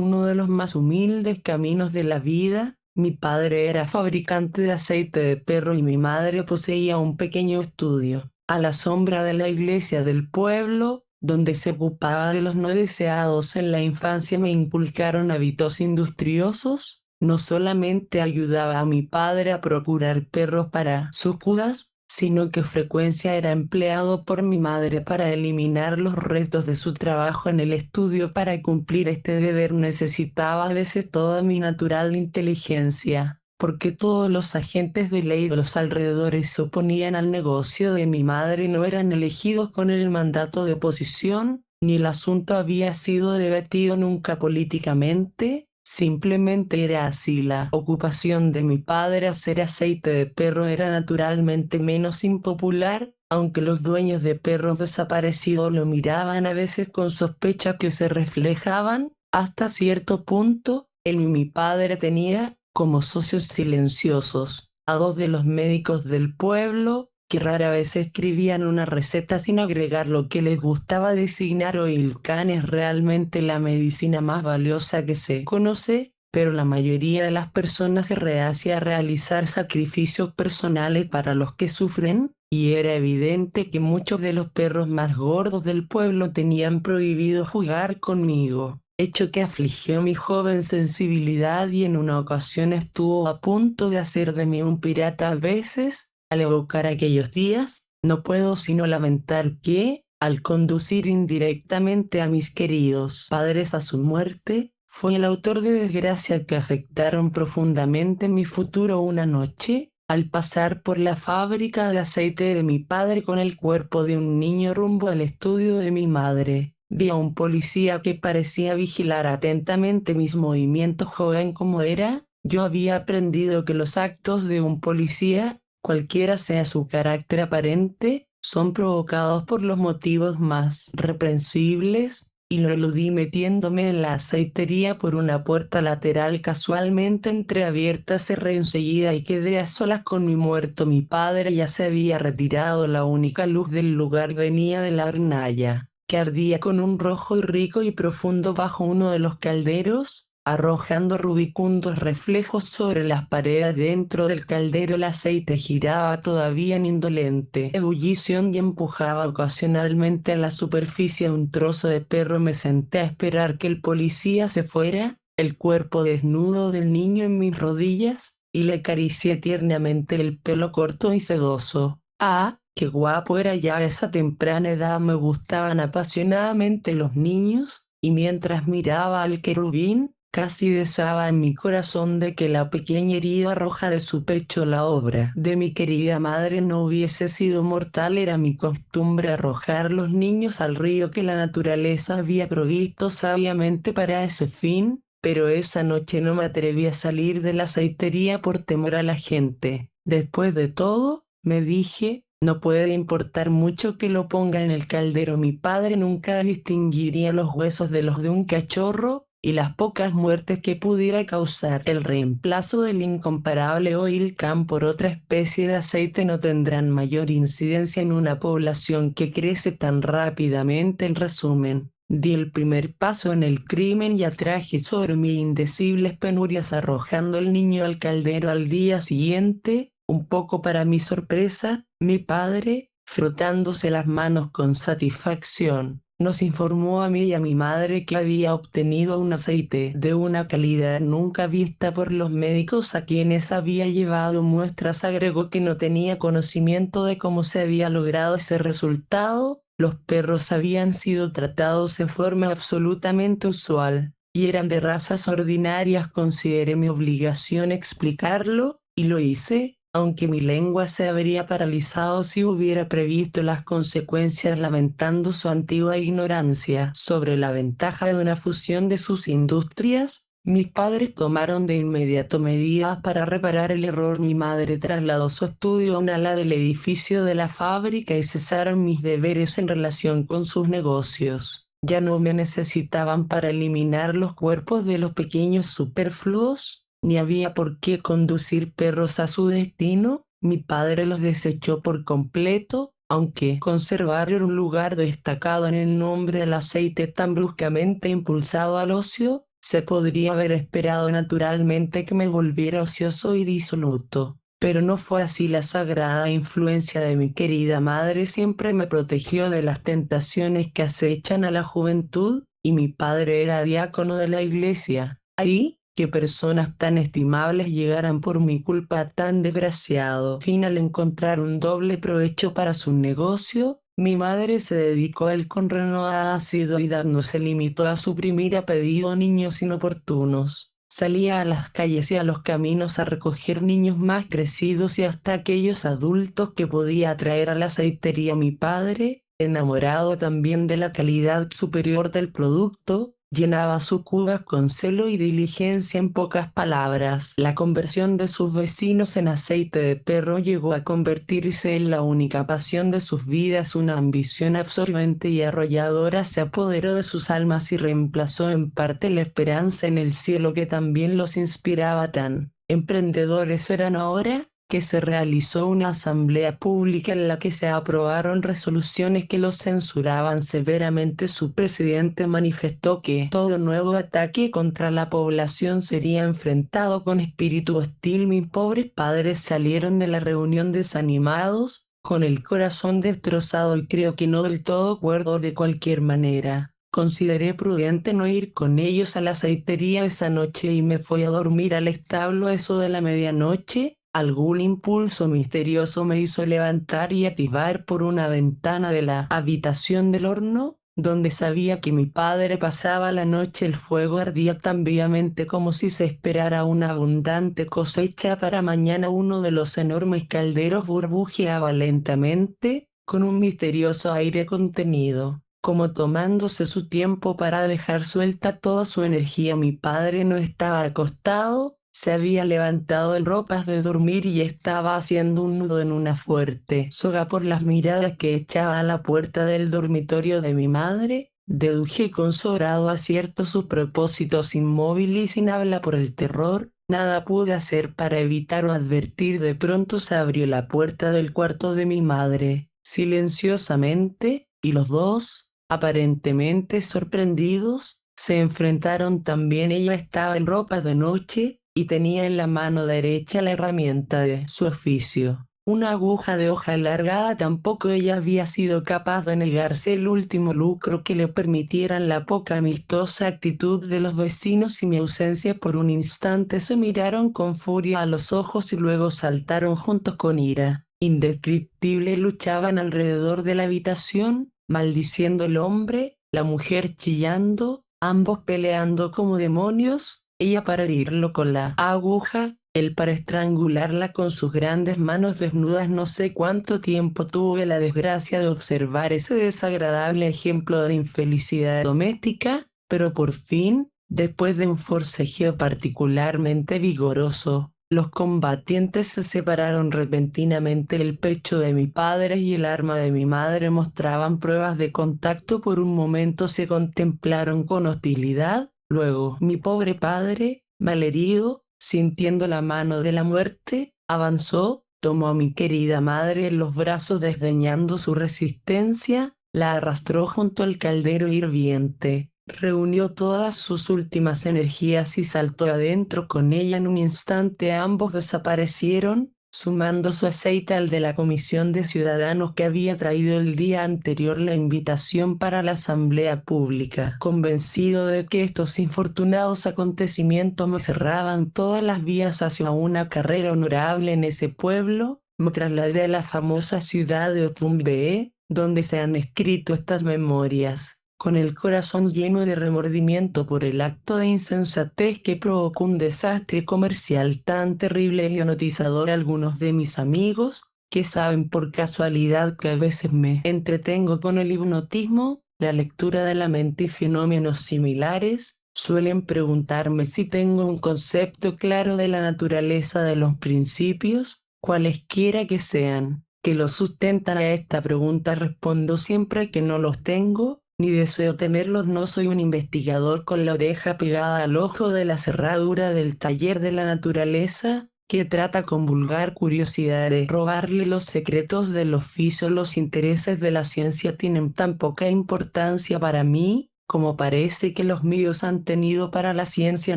uno de los más humildes caminos de la vida. Mi padre era fabricante de aceite de perro y mi madre poseía un pequeño estudio a la sombra de la iglesia del pueblo, donde se ocupaba de los no deseados. En la infancia me inculcaron hábitos industriosos. No solamente ayudaba a mi padre a procurar perros para sus cudas, sino que frecuencia era empleado por mi madre para eliminar los restos de su trabajo en el estudio. Para cumplir este deber necesitaba a veces toda mi natural inteligencia, porque todos los agentes de ley de los alrededores se oponían al negocio de mi madre y no eran elegidos con el mandato de oposición, ni el asunto había sido debatido nunca políticamente. Simplemente era así. La ocupación de mi padre, hacer aceite de perro, era naturalmente menos impopular, aunque los dueños de perros desaparecidos lo miraban a veces con sospecha que se reflejaban, hasta cierto punto, en mi padre tenía como socios silenciosos a dos de los médicos del pueblo, que rara vez escribían una receta sin agregar lo que les gustaba designar. Oilcan es realmente la medicina más valiosa que se conoce, pero la mayoría de las personas se rehace a realizar sacrificios personales para los que sufren, y era evidente que muchos de los perros más gordos del pueblo tenían prohibido jugar conmigo, hecho que afligió mi joven sensibilidad y en una ocasión estuvo a punto de hacer de mí un pirata. A veces, al evocar aquellos días, no puedo sino lamentar que, al conducir indirectamente a mis queridos padres a su muerte, fue el autor de desgracias que afectaron profundamente mi futuro. Una noche, al pasar por la fábrica de aceite de mi padre con el cuerpo de un niño rumbo al estudio de mi madre, vi a un policía que parecía vigilar atentamente mis movimientos. Joven como era, yo había aprendido que los actos de un policía, cualquiera sea su carácter aparente, son provocados por los motivos más reprensibles, y lo eludí metiéndome en la aceitería por una puerta lateral casualmente entreabierta. Cerré enseguida y quedé a solas con mi muerto. Mi padre ya se había retirado. La única luz del lugar venía de la hornalla, que ardía con un rojo y rico y profundo bajo uno de los calderos, arrojando rubicundos reflejos sobre las paredes. Dentro del caldero el aceite giraba todavía en indolente ebullición y empujaba ocasionalmente a la superficie un trozo de perro. Me senté a esperar que el policía se fuera, el cuerpo desnudo del niño en mis rodillas, y le acaricié tiernamente el pelo corto y sedoso. ¡Ah, qué guapo era ya a esa temprana edad! Me gustaban apasionadamente los niños, y mientras miraba al querubín, casi deseaba en mi corazón de que la pequeña herida roja de su pecho, la obra de mi querida madre, no hubiese sido mortal. Era mi costumbre arrojar los niños al río que la naturaleza había provisto sabiamente para ese fin, pero esa noche no me atreví a salir de la aceitería por temor a la gente. Después de todo, me dije, no puede importar mucho que lo ponga en el caldero. Mi padre nunca distinguiría los huesos de los de un cachorro, y las pocas muertes que pudiera causar el reemplazo del incomparable Oilcan por otra especie de aceite no tendrán mayor incidencia en una población que crece tan rápidamente. En resumen, di el primer paso en el crimen y atraje sobre mí indecibles penurias arrojando el niño al caldero. Al día siguiente, un poco para mi sorpresa, mi padre, frotándose las manos con satisfacción, nos informó a mí y a mi madre que había obtenido un aceite de una calidad nunca vista por los médicos a quienes había llevado muestras. Agregó que no tenía conocimiento de cómo se había logrado ese resultado. Los perros habían sido tratados en forma absolutamente usual, y eran de razas ordinarias. Consideré mi obligación explicarlo, y lo hice, aunque mi lengua se habría paralizado si hubiera previsto las consecuencias. Lamentando su antigua ignorancia sobre la ventaja de una fusión de sus industrias, mis padres tomaron de inmediato medidas para reparar el error. Mi madre trasladó su estudio a un ala del edificio de la fábrica y cesaron mis deberes en relación con sus negocios. Ya no me necesitaban para eliminar los cuerpos de los pequeños superfluos, ni había por qué conducir perros a su destino. Mi padre los desechó por completo, aunque conservaron un lugar destacado en el nombre del aceite tan bruscamente impulsado al ocio. Se podría haber esperado naturalmente que me volviera ocioso y disoluto. Pero no fue así. La sagrada influencia de mi querida madre siempre me protegió de las tentaciones que acechan a la juventud, y mi padre era diácono de la iglesia. Ahí, que personas tan estimables llegaran por mi culpa a tan desgraciado fin al encontrar un doble provecho para su negocio. Mi madre se dedicó a él con renovada asiduidad, no se limitó a suprimir a pedido niños inoportunos. Salía a las calles y a los caminos a recoger niños más crecidos y hasta aquellos adultos que podía traer a la aceitería. Mi padre, enamorado también de la calidad superior del producto, llenaba sus cubas con celo y diligencia. En pocas palabras, la conversión de sus vecinos en aceite de perro llegó a convertirse en la única pasión de sus vidas. Una ambición absorbente y arrolladora se apoderó de sus almas y reemplazó en parte la esperanza en el cielo que también los inspiraba. Tan emprendedores eran ahora, que se realizó una asamblea pública en la que se aprobaron resoluciones que los censuraban severamente. Su presidente manifestó que todo nuevo ataque contra la población sería enfrentado con espíritu hostil. Mis pobres padres salieron de la reunión desanimados, con el corazón destrozado y creo que no del todo cuerdo. De cualquier manera, consideré prudente no ir con ellos a la aceitería esa noche y me fui a dormir al establo a eso de la medianoche. Algún impulso misterioso me hizo levantar y atisbar por una ventana de la habitación del horno, donde sabía que mi padre pasaba la noche. El fuego ardía tan vivamente como si se esperara una abundante cosecha para mañana. Uno de los enormes calderos burbujeaba lentamente, con un misterioso aire contenido, como tomándose su tiempo para dejar suelta toda su energía. Mi padre no estaba acostado. Se había levantado en ropas de dormir y estaba haciendo un nudo en una fuerte soga. Por las miradas que echaba a la puerta del dormitorio de mi madre, deduje con sobrado acierto sus propósitos. Inmóvil y sin habla por el terror, nada pude hacer para evitar o advertir. De pronto se abrió la puerta del cuarto de mi madre, silenciosamente, y los dos, aparentemente sorprendidos, se enfrentaron. También ella estaba en ropas de noche, y tenía en la mano derecha la herramienta de su oficio, una aguja de hoja alargada. Tampoco ella había sido capaz de negarse el último lucro que le permitieran la poca amistosa actitud de los vecinos y mi ausencia. Por un instante se miraron con furia a los ojos y luego saltaron juntos con ira indescriptible. Luchaban alrededor de la habitación, maldiciendo el hombre, la mujer chillando, ambos peleando como demonios, ella para herirlo con la aguja, él para estrangularla con sus grandes manos desnudas. No sé cuánto tiempo tuve la desgracia de observar ese desagradable ejemplo de infelicidad doméstica, pero por fin, después de un forcejeo particularmente vigoroso, los combatientes se separaron repentinamente. El pecho de mi padre y el arma de mi madre mostraban pruebas de contacto. Por un momento se contemplaron con hostilidad. Luego, mi pobre padre, malherido, sintiendo la mano de la muerte, avanzó, tomó a mi querida madre en los brazos desdeñando su resistencia, la arrastró junto al caldero hirviente, reunió todas sus últimas energías y saltó adentro con ella. En un instante ambos desaparecieron, sumando su aceite al de la comisión de ciudadanos que había traído el día anterior la invitación para la asamblea pública. Convencido de que estos infortunados acontecimientos me cerraban todas las vías hacia una carrera honorable en ese pueblo, me trasladé a la famosa ciudad de Otumbé, donde se han escrito estas memorias, con el corazón lleno de remordimiento por el acto de insensatez que provocó un desastre comercial tan terrible y idiotizador. Algunos de mis amigos, que saben por casualidad que a veces me entretengo con el hipnotismo, la lectura de la mente y fenómenos similares, suelen preguntarme si tengo un concepto claro de la naturaleza de los principios, cualesquiera que sean, que lo sustentan. A esta pregunta respondo siempre que no los tengo. ni deseo tenerlos. No soy un investigador con la oreja pegada al ojo de la cerradura del taller de la naturaleza, que trata con vulgar curiosidad de robarle los secretos del oficio. Los intereses de la ciencia tienen tan poca importancia para mí, como parece que los míos han tenido para la ciencia.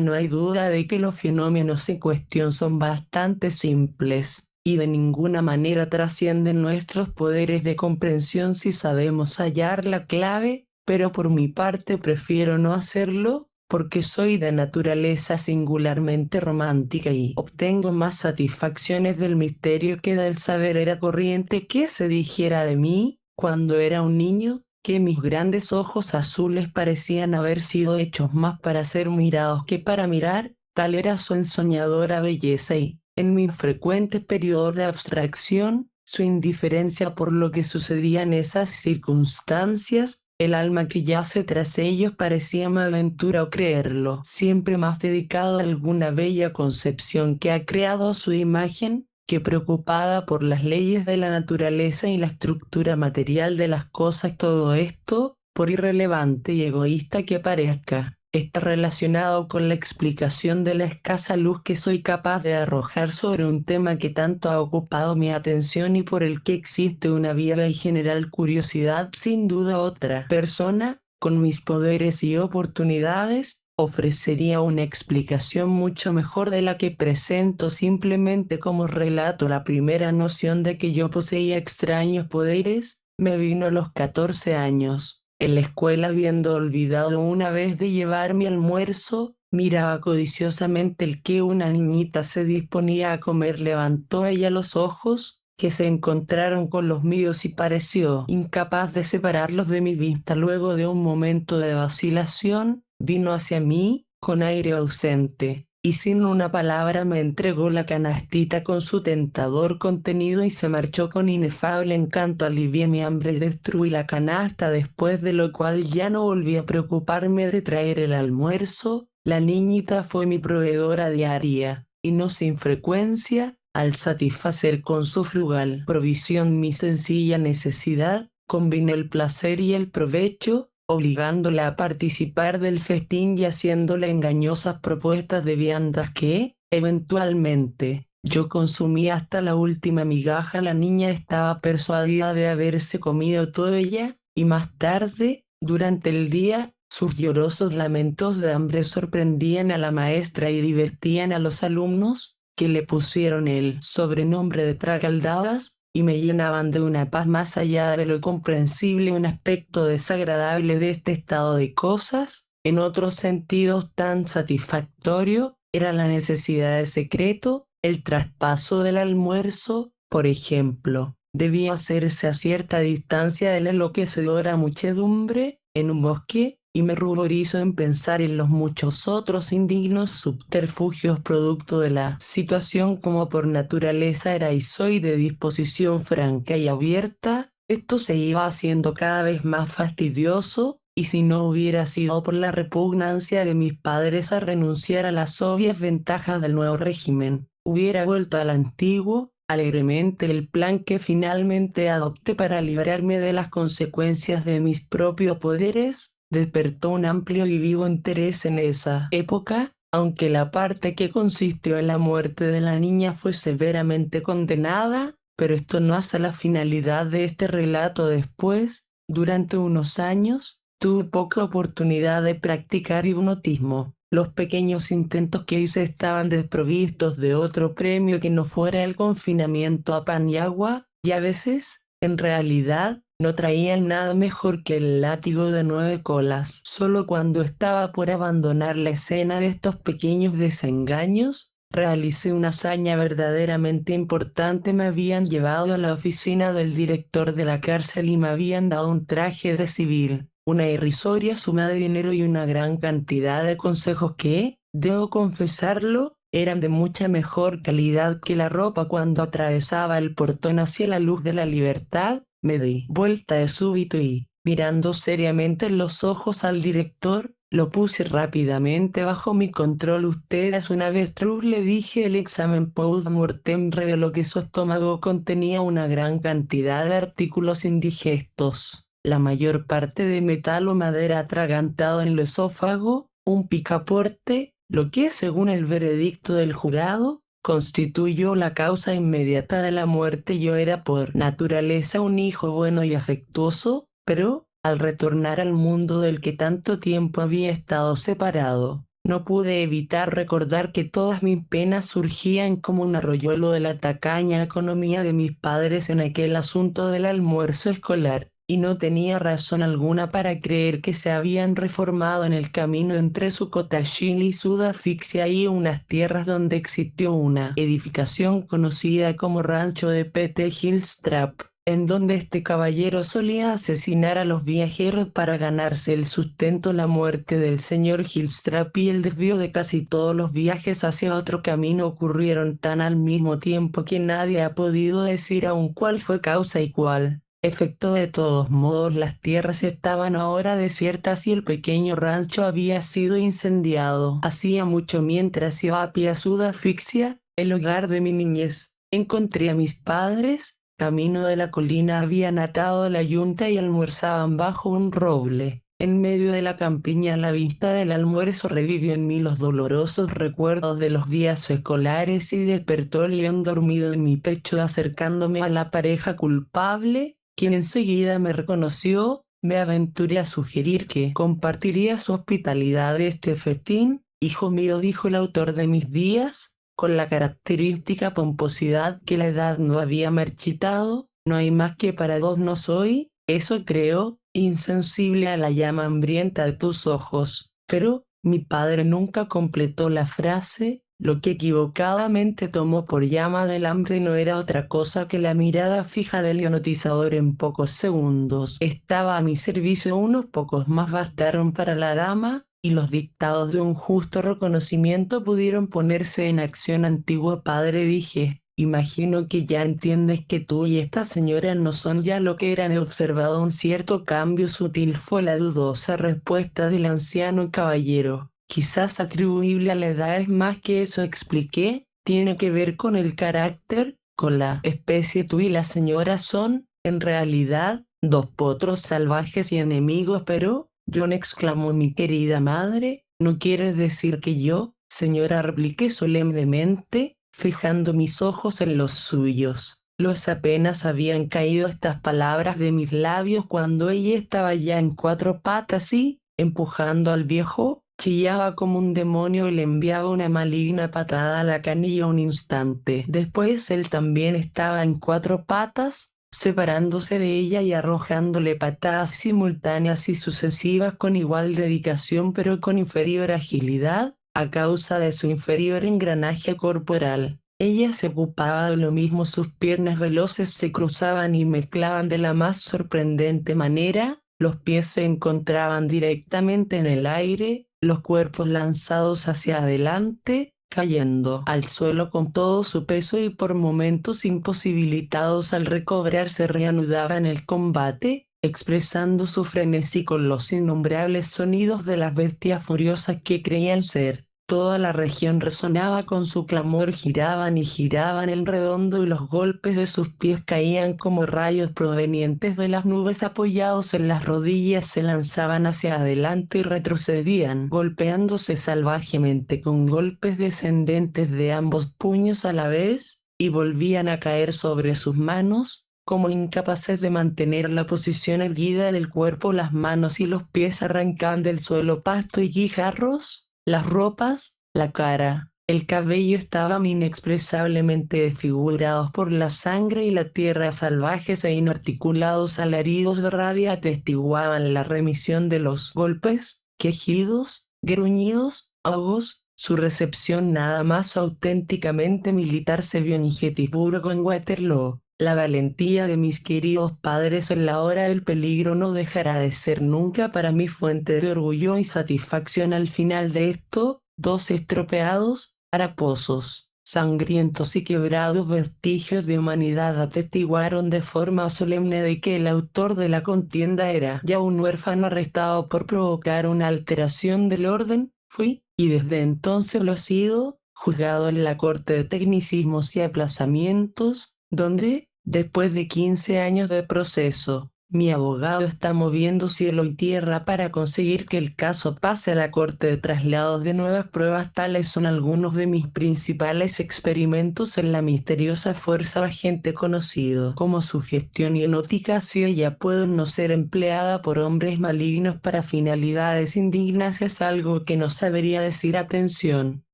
No hay duda de que los fenómenos en cuestión son bastante simples, y de ninguna manera trascienden nuestros poderes de comprensión si sabemos hallar la clave, pero por mi parte prefiero no hacerlo, porque soy de naturaleza singularmente romántica y obtengo más satisfacciones del misterio que del saber. Era corriente que se dijera de mí, cuando era un niño, que mis grandes ojos azules parecían haber sido hechos más para ser mirados que para mirar. Tal era su ensoñadora belleza y, en mis frecuentes periodos de abstracción, su indiferencia por lo que sucedía en esas circunstancias. El alma que yace tras ellos parecía más aventura o creerlo, siempre más dedicado a alguna bella concepción que ha creado su imagen, que preocupada por las leyes de la naturaleza y la estructura material de las cosas. Todo esto, por irrelevante y egoísta que parezca, está relacionado con la explicación de la escasa luz que soy capaz de arrojar sobre un tema que tanto ha ocupado mi atención y por el que existe una viva y general curiosidad. Sin duda otra persona, con mis poderes y oportunidades, ofrecería una explicación mucho mejor de la que presento simplemente como relato. La primera noción de que yo poseía extraños poderes me vino a los 14 años. En la escuela, habiendo olvidado una vez de llevar mi almuerzo, miraba codiciosamente el que una niñita se disponía a comer. Levantó ella los ojos, que se encontraron con los míos, y pareció incapaz de separarlos de mi vista. Luego de un momento de vacilación, vino hacia mí, con aire ausente, y sin una palabra me entregó la canastita con su tentador contenido y se marchó con inefable encanto. Alivié mi hambre y destruí la canasta, después de lo cual ya no volví a preocuparme de traer el almuerzo. La niñita fue mi proveedora diaria, y no sin frecuencia, al satisfacer con su frugal provisión mi sencilla necesidad, combiné el placer y el provecho, obligándola a participar del festín y haciéndole engañosas propuestas de viandas que, eventualmente, yo consumí hasta la última migaja. La niña estaba persuadida de haberse comido todo ella, y más tarde, durante el día, sus llorosos lamentos de hambre sorprendían a la maestra y divertían a los alumnos, que le pusieron el sobrenombre de tragaldabas, y me llenaban de una paz más allá de lo comprensible. Un aspecto desagradable de este estado de cosas, en otros sentidos tan satisfactorio, era la necesidad de secreto. El traspaso del almuerzo, por ejemplo, debía hacerse a cierta distancia de la enloquecedora muchedumbre, en un bosque, y me ruborizo en pensar en los muchos otros indignos subterfugios producto de la situación. Como por naturaleza era y soy de disposición franca y abierta, esto se iba haciendo cada vez más fastidioso, y si no hubiera sido por la repugnancia de mis padres a renunciar a las obvias ventajas del nuevo régimen, hubiera vuelto al antiguo, alegremente. El plan que finalmente adopté para librarme de las consecuencias de mis propios poderes despertó un amplio y vivo interés en esa época, aunque la parte que consistió en la muerte de la niña fue severamente condenada, pero esto no hace la finalidad de este relato. Después, durante unos años, tuve poca oportunidad de practicar hipnotismo. Los pequeños intentos que hice estaban desprovistos de otro premio que no fuera el confinamiento a pan y agua, y a veces, en realidad, no traían nada mejor que el látigo de 9 colas. Solo cuando estaba por abandonar la escena de estos pequeños desengaños, realicé una hazaña verdaderamente importante. Me habían llevado a la oficina del director de la cárcel y me habían dado un traje de civil, una irrisoria suma de dinero y una gran cantidad de consejos que, debo confesarlo, eran de mucha mejor calidad que la ropa. Cuando atravesaba el portón hacia la luz de la libertad, me di vuelta de súbito y, mirando seriamente en los ojos al director, lo puse rápidamente bajo mi control. Usted es un avestruz, le dije. El examen post-mortem reveló que su estómago contenía una gran cantidad de artículos indigestos. la mayor parte de metal o madera atragantado en el esófago, un picaporte, lo que, según el veredicto del jurado, constituyó la causa inmediata de la muerte. Yo era por naturaleza un hijo bueno y afectuoso, pero, al retornar al mundo del que tanto tiempo había estado separado, no pude evitar recordar que todas mis penas surgían como un arroyuelo de la tacaña economía de mis padres en aquel asunto del almuerzo escolar, y no tenía razón alguna para creer que se habían reformado en el camino entre Sukhothai y Sudafixia y unas tierras donde existió una edificación conocida como Rancho de P.T. Hillstrap, en donde este caballero solía asesinar a los viajeros para ganarse el sustento. La muerte del señor Hillstrap y el desvío de casi todos los viajes hacia otro camino ocurrieron tan al mismo tiempo que nadie ha podido decir aún cuál fue causa y cuál efecto. De todos modos, las tierras estaban ahora desiertas y el pequeño rancho había sido incendiado. Hacía mucho mientras iba a Sudafixia, el hogar de mi niñez. Encontré a mis padres. Camino de la colina habían atado la yunta y almorzaban bajo un roble. En medio de la campiña, la vista del almuerzo revivió en mí los dolorosos recuerdos de los días escolares y despertó el león dormido en mi pecho. Acercándome a la pareja culpable, quien enseguida me reconoció, me aventuré a sugerir que compartiría su hospitalidad de este festín. Hijo mío, dijo el autor de mis días, con la característica pomposidad que la edad no había marchitado, no hay más que para dos. No soy, eso creo, insensible a la llama hambrienta de tus ojos. Pero, mi padre nunca completó la frase. Lo que equivocadamente tomó por llama del hambre no era otra cosa que la mirada fija del hipnotizador. En pocos segundos estaba a mi servicio. Unos pocos más bastaron para la dama, y los dictados de un justo reconocimiento pudieron ponerse en acción. Antiguo padre, dije, imagino que ya entiendes que tú y esta señora no son ya lo que eran. He observado un cierto cambio sutil, fue la dudosa respuesta del anciano caballero. Quizás atribuible a la edad. Es más que eso, expliqué, tiene que ver con el carácter, con la especie. Tú y la señora son, en realidad, dos potros salvajes y enemigos. Pero, John, exclamó mi querida madre, ¿no quieres decir que yo, señora? Repliqué solemnemente, fijando mis ojos en los suyos. Los apenas habían caído estas palabras de mis labios cuando ella estaba ya en cuatro patas y, empujando al viejo, chillaba como un demonio y le enviaba una maligna patada a la canilla. Un instante después él también estaba en cuatro patas, separándose de ella y arrojándole patadas simultáneas y sucesivas con igual dedicación pero con inferior agilidad, a causa de su inferior engranaje corporal. Ella se ocupaba de lo mismo. Sus piernas veloces se cruzaban y mezclaban de la más sorprendente manera, los pies se encontraban directamente en el aire, los cuerpos lanzados hacia adelante, cayendo al suelo con todo su peso y por momentos imposibilitados al recobrarse reanudaban el combate, expresando su frenesí con los innombrables sonidos de las bestias furiosas que creían ser. Toda la región resonaba con su clamor. Giraban y giraban en redondo y los golpes de sus pies caían como rayos provenientes de las nubes. Apoyados en las rodillas se lanzaban hacia adelante y retrocedían, golpeándose salvajemente con golpes descendentes de ambos puños a la vez, y volvían a caer sobre sus manos, como incapaces de mantener la posición erguida del cuerpo. Las manos y los pies arrancaban del suelo pasto y guijarros. Las ropas, la cara, el cabello estaban inexpresablemente desfigurados por la sangre y la tierra. Salvajes e inarticulados alaridos de rabia atestiguaban la remisión de los golpes, quejidos, gruñidos, ahogos. Su recepción nada más auténticamente militar se vio en Gettysburg, en Waterloo. La valentía de mis queridos padres en la hora del peligro no dejará de ser nunca para mí fuente de orgullo y satisfacción. Al final de esto, dos estropeados, haraposos, sangrientos y quebrados vestigios de humanidad atestiguaron de forma solemne de que el autor de la contienda era ya un huérfano arrestado por provocar una alteración del orden. Fui, y desde entonces lo he sido, juzgado en la corte de tecnicismos y aplazamientos, donde, después de 15 años de proceso, Mi abogado está moviendo cielo y tierra para conseguir que el caso pase a la corte de traslados de nuevas pruebas. Tales son algunos de mis principales experimentos en la misteriosa fuerza o agente conocido como sugestión hipnótica. Si ella puede no ser empleada por hombres malignos para finalidades indignas, es algo que no sabería decir. Atención.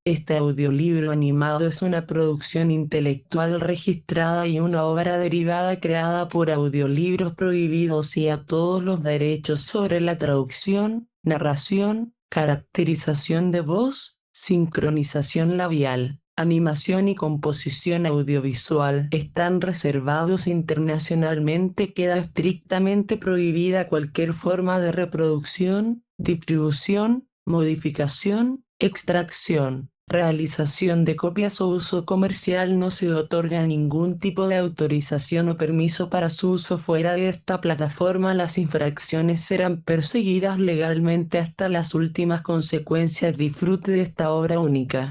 Este audiolibro animado es una producción intelectual registrada y una obra derivada creada por Audiolibros Prohibidos y a todos los derechos sobre la traducción, narración, caracterización de voz, sincronización labial, animación y composición audiovisual están reservados internacionalmente. Queda estrictamente prohibida cualquier forma de reproducción, distribución, modificación, extracción, realización de copias o uso comercial. No se otorga ningún tipo de autorización o permiso para su uso fuera de esta plataforma. Las infracciones serán perseguidas legalmente hasta las últimas consecuencias. Disfrute de esta obra única.